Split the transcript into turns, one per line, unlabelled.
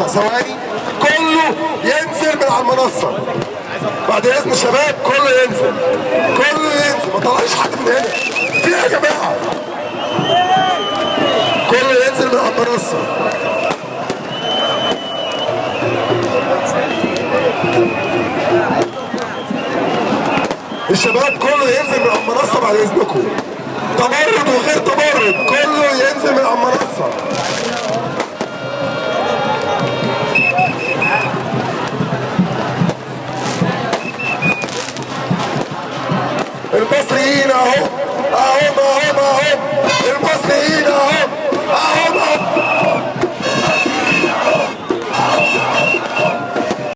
ثواني، كله ينزل من على المنصه بعد اذن الشباب. كله ينزل، كله ينزل، ما طلعش حد من هنا. في ايه يا جماعه؟ كله ينزل من على المنصه. الشباب كله ينزل من على المنصه بعد اذنكم. تمرد وغير تمرد كله ينزل من على المنصه.